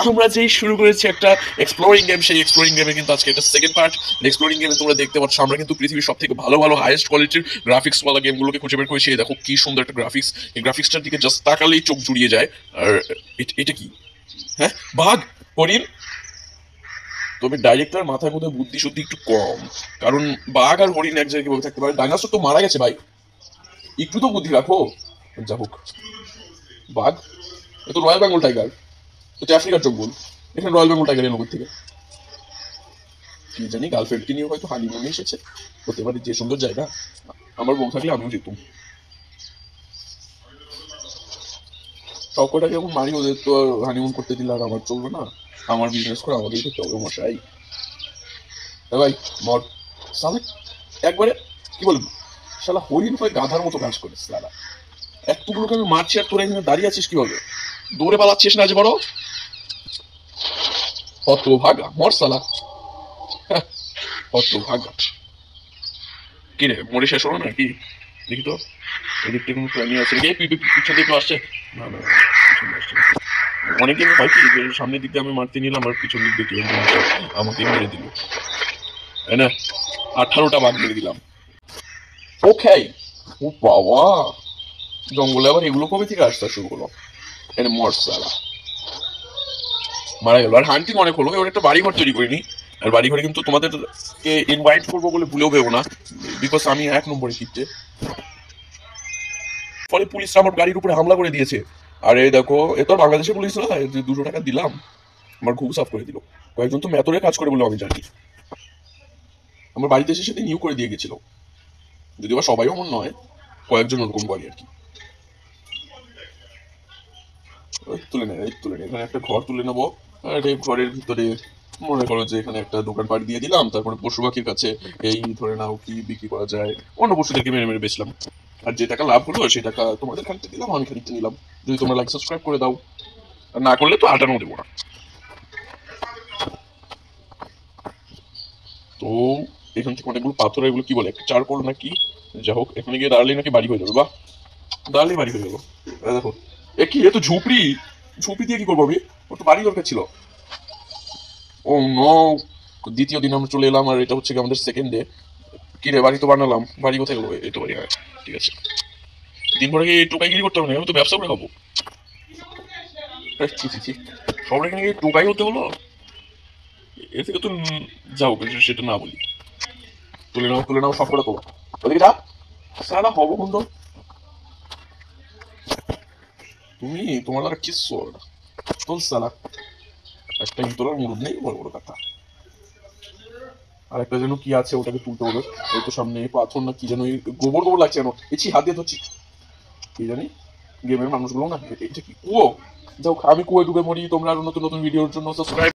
আমরা যেই শুরু করেছি একটা এক্সপ্লোরিং গেম, সেই এক্সপ্লোরিং গেমে কিন্তু আজকে এটা সেকেন্ড পার্ট। এক্সপ্লোরিং গেমে তোমরা দেখতে পাচ্ছ আমরা কিন্তু পৃথিবীর সব থেকে ভালো ভালো হাইয়েস্ট কোয়ালিটির গ্রাফিক্স ওয়ালা গেমগুলোকে খুঁজে বের করেছি। এই দেখো কি সুন্দর একটা গ্রাফিক্স, এই গ্রাফিক্সটার দিকে জাস্ট তাকালেই চোখ জুড়িয়ে যায়। আর এটা কি? হ্যাঁ, বাঘ, হরিণ। তবে ডাইরেক্টর মাথার মধ্যে বুদ্ধি শুদ্ধি একটু কম, কারণ বাঘ আর হরিণ এক জায়গায় কিভাবে থাকতে পারে? ডাইনোসর তো মারা গেছে ভাই, একটু তো বুদ্ধি রাখো। যা হোক, বাঘ, এ তো রয়্যাল বেঙ্গল টাইগার, এটা আফ্রিকার জঙ্গল, এখানে রয়্যাল বেঙ্গল টাইগার এর নগর থেকে কি জানি গার্লফ্রেন্ডকে নিয়ে হয়তো হানিমুনে এসেছে, হতে পারে। যে সুন্দর জায়গা, আমার বউ থাকলে আমিও যেতুম। সব কটাকে যখন মারি, ওদের তো আর হানিমুন করতে দিলে আর আমার চলবে না। আমার বিজনেস করে আমাকেই করতে হবে মশাই। ভাই মর সালে একবারে, কি বলবো, শালা হরিণ হয়ে গাধার মতো কাজ করে সালা। এতগুলোকে আমি মারছি আর তোরা এখানে দাঁড়িয়ে আছিস কিভাবে? দৌড়ে পালাচ্ছিস না যে বড় অত ভাগা মর সালা। অত ভাগা কি রে, মরে শেষ হলো নাকি? দেখি তো, এদিক থেকে কোনো প্রাণী আছে নাকি? পিছন দিকে আসছে। না না, পিছন দিয়ে আসছে না। অনেকদিন হয় কি যে সামনের দিক দিয়ে আমি মারতে নিলাম আর পিছন দিক দিয়ে কেউ আমাকে মেরে দিল। তাই না? 18টা বাঘ মেরে দিলাম। ওকে। ও বাবা, জঙ্গলে আবার এগুলো কবে থেকে আসতে শুরু হলো? এনে মরসালা মারা গেল। আর হান্টিং অনেক হলো, এবার একটা বাড়ি ঘর তৈরি করিনি। আর বাড়ি ঘরে কিন্তু তোমাদেরকে ইনভাইট করবো বলে ভুলেও ভেবো না, বিকজ আমি 1 নম্বরে কিপটে। ফলে পুলিশরা আমার গাড়ির উপরে হামলা করে দিয়েছে। আর এই দেখো, এ তো আর বাংলাদেশের পুলিশ না যে 200 টাকা দিলাম আমার ঘুম সাফ করে দিল। কয়েকজন তো মেতরে কাজ করে বলে আমি জানি। আমার বাড়িতে এসে সেদিন নিউ করে দিয়ে গেছিল, যদিও বা সবাই এমন নয়, কয়েকজন ওরকম করে আর কি। তুলে নেয়, তুলে নেয়, এখানে একটা ঘর তুলে নেবো। আর এই ঘরের ভিতরে মনে করো যে এখানে একটা দোকানপাট দিয়ে দিলাম, তারপরে পশু পাখির কাছে এই ধরে নাও কি বিক্রি করা যায়, অন্য পশুদেরকে মেরে মেরে বেচলাম। আর যে টাকা লাভ হলো সেই টাকা তোমাদের খানিকটা দিলাম, আমি খানিকটা নিলাম। যদি তোমরা লাইক সাবস্ক্রাইব করে দাও, আর না করলে তো আটানো দেবো না। তো এখান থেকে অনেকগুলো পাথর, এগুলো কি বলে, একটা চারকোল নাকি, যা হোক, এখানে গিয়ে দাঁড়ালেই নাকি বাড়ি হয়ে যাবে। বাহ, দাঁড়ালেই বাড়ি হয়ে গেল। দেখো, এ কি, এ তো ঝুপড়ি। ঝুপড়ি দিয়ে কি করবো আমি? ওর তো বাড়ি দরকার ছিল। ও নো, দ্বিতীয় দিন আমরা চলে এলাম আর এটা হচ্ছে আমাদের সেকেন্ড ডে। কি রে, বাড়ি তো বানালাম, বাড়ি কোথায় গেলো? এই তো বাড়ি, হ্যাঁ ঠিক আছে। দিন ভরে কি টোকাইগিরি করতে হবে না, আমি তো ব্যবসা করে খাবো। ছি ছি ছি, সবার এখানে গিয়ে টোকাই হতে হলো? এর থেকে তো যাও, সেটা না বলি। তুলে নাও, তুলে নাও, সব করে তোলো। ওদিকে যা, সারা হবো বন্ধু। তুমি তোমার দ্বারা কিচ্ছু হবে না, তোল সালা। একটা ইতলার মুরুদ নেই, বড় বড় কথা। আর একটা যেন কি আছে, ওটাকে তুলতে হবে। ওই তো সামনে পাথর না কি যেন, গোবর গোবর লাগছে যেন, এছি হাত দিয়ে ধরছি। কি জানি, গেমের মানুষগুলো না, এটা কি কুয়ো? যাও, আমি কুয়োয় ডুবে মরি। তোমরা আরো নতুন নতুন ভিডিওর জন্য সাবস্ক্রাইব